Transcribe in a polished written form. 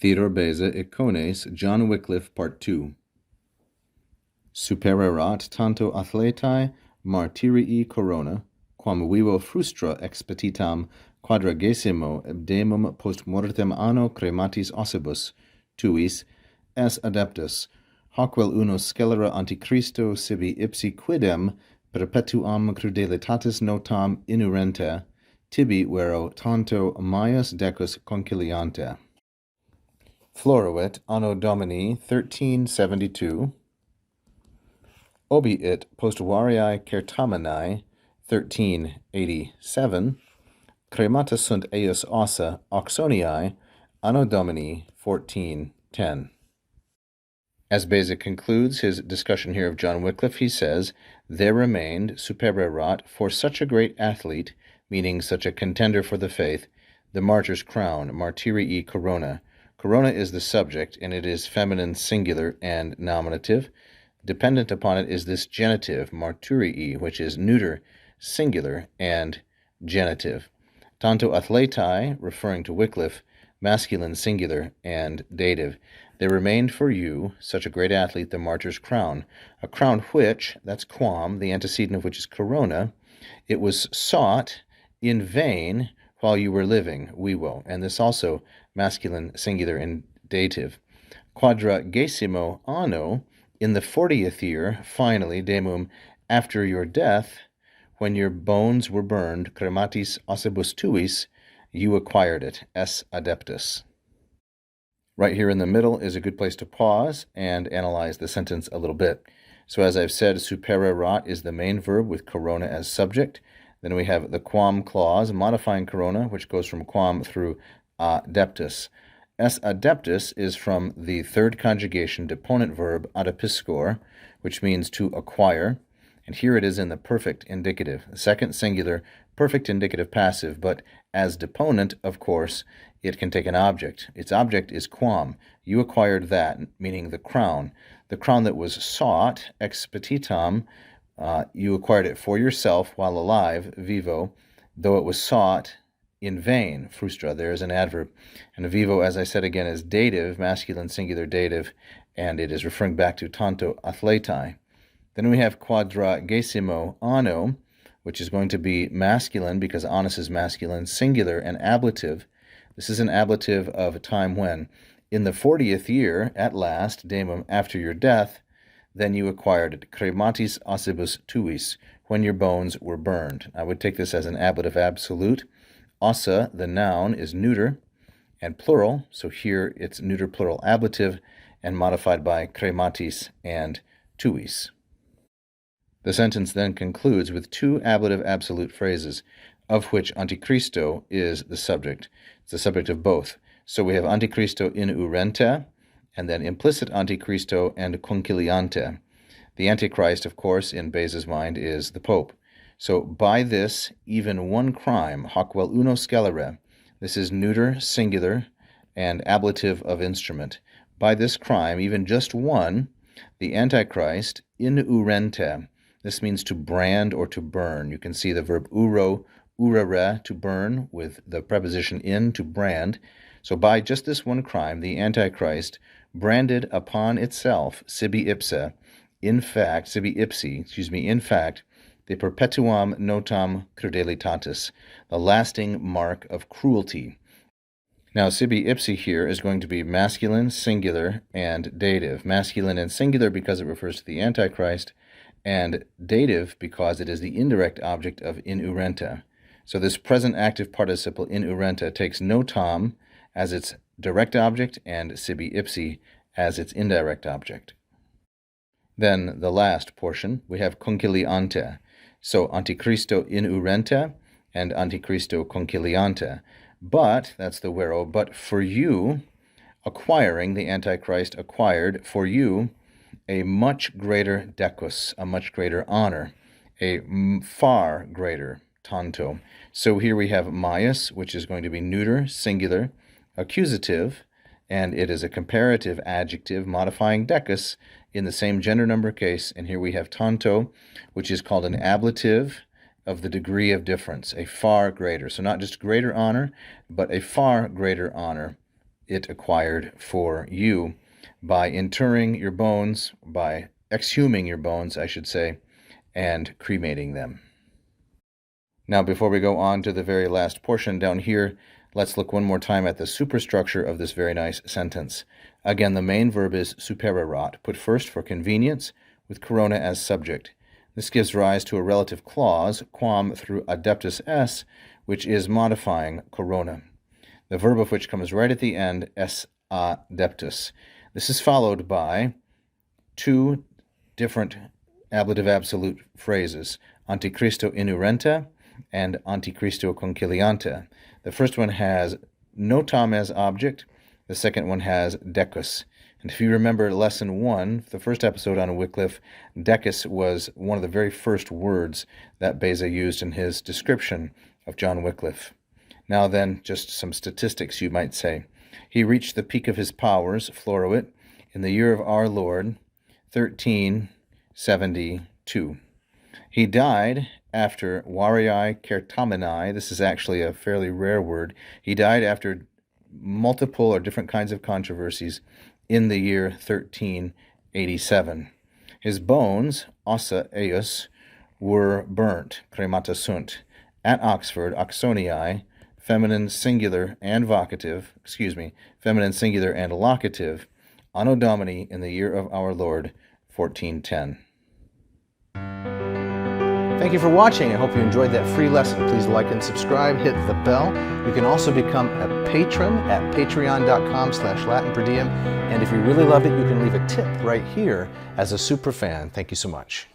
Theodore Beza, Icones, John Wycliffe, Part 2. Supererat tanto athletai martyrii corona, quam vivo frustra expeditam quadragesimo demum post mortem anno crematis ossibus tuis, es adeptus, hoc vel uno scelera antichristo sibi ipsi quidem perpetuam crudelitatis notam inurente, tibi vero tanto maius decus conciliante. Floruit anno Domini 1372, obiit post variae certamini 1387, cremata sunt eius ossa Oxoniae anno Domini 1410. As Beza concludes his discussion here of John Wycliffe, he says, "There remained, supererat, for such a great athlete, meaning such a contender for the faith, the martyr's crown, martyrii corona." Corona is the subject, and it is feminine singular and nominative. Dependent upon it is this genitive, martyrii, which is neuter singular and genitive. Tanto athletai, referring to Wycliffe, masculine singular and dative. There remained for you, such a great athlete, the martyr's crown. A crown which, that's quam, the antecedent of which is corona, it was sought in vain while you were living, vivo, and this also masculine singular and dative. Quadragesimo anno, in the 40th year, finally, demum, after your death, when your bones were burned, crematis ossibus tuis, you acquired it, es adeptus. Right here in the middle is a good place to pause and analyze the sentence a little bit. So as I've said, supererat is the main verb with corona as subject. Then we have the quam clause modifying corona, which goes from quam through adeptus. Es adeptus is from the third conjugation deponent verb adepiscor, which means to acquire. And here it is in the perfect indicative, the second singular, perfect indicative passive, but as deponent, of course, it can take an object. Its object is quam. You acquired that, meaning the crown that was sought, expeditam. You acquired it for yourself while alive, vivo, though it was sought in vain, frustra. There is an adverb. And vivo, as I said again, is dative, masculine singular dative, and it is referring back to tanto athletai. Then we have quadragesimo anno, which is going to be masculine because annus is masculine, singular, and ablative. This is an ablative of a time when, in the 40th year, at last, demum, after your death, then you acquired it, crematis ossibus tuis, when your bones were burned. I would take this as an ablative absolute. Ossa, the noun, is neuter and plural, so here it's neuter plural ablative and modified by crematis and tuis. The sentence then concludes with two ablative absolute phrases, of which antichristo is the subject. It's the subject of both. So we have antichristo in urente, and then implicit antichristo and conciliante. The Antichrist, of course, in Beza's mind, is the Pope. So by this, even one crime, hoc vel uno scelere, this is neuter, singular, and ablative of instrument. By this crime, even just one, the Antichrist in urente, this means to brand or to burn. You can see the verb uro, urare, to burn, with the preposition in, to brand. So by just this one crime, the Antichrist branded upon itself, sibi ipsa, in fact, the perpetuam notam crudelitatis, the lasting mark of cruelty. Now, sibi ipsi here is going to be masculine, singular, and dative. Masculine and singular because it refers to the Antichrist, and dative because it is the indirect object of in urente. So this present active participle in urente takes notam as its direct object and sibi ipsi as its indirect object. Then the last portion, we have conciliante. So antichristo in urente and antichristo conciliante. But, that's the vero, but for you, acquiring, the Antichrist acquired for you a much greater decus, a much greater honor, a far greater tanto. So here we have maius, which is going to be neuter, singular, accusative, and it is a comparative adjective modifying decus in the same gender number case. And here we have tanto, which is called an ablative of the degree of difference, a far greater. So not just greater honor, but a far greater honor it acquired for you by interring your bones, by exhuming your bones, I should say, and cremating them. Now, before we go on to the very last portion down here, let's look one more time at the superstructure of this very nice sentence. Again, the main verb is supererat, put first for convenience, with corona as subject. This gives rise to a relative clause, quam through adeptus es, which is modifying corona. The verb of which comes right at the end, es adeptus. This is followed by two different ablative absolute phrases, antichristo inurenta and antichristo conciliante. The first one has notam as object. The second one has decus. And if you remember lesson 1, the first episode on Wycliffe, decus was one of the very first words that Beza used in his description of John Wycliffe. Now then, just some statistics, you might say. He reached the peak of his powers, Floruit, in the year of our Lord, 1372. He died after variae certaminae. This is actually a fairly rare word. He died after multiple or different kinds of controversies in the year 1387. His bones, ossa eius, were burnt, cremata sunt, at Oxford, Oxoniae, feminine singular and vocative, feminine singular and locative, Anno Domini, in the year of our Lord, 1410. Thank you for watching. I hope you enjoyed that free lesson. Please like and subscribe, hit the bell. You can also become a patron at patreon.com/LatinPerDiem. And if you really loved it, you can leave a tip right here as a super fan. Thank you so much.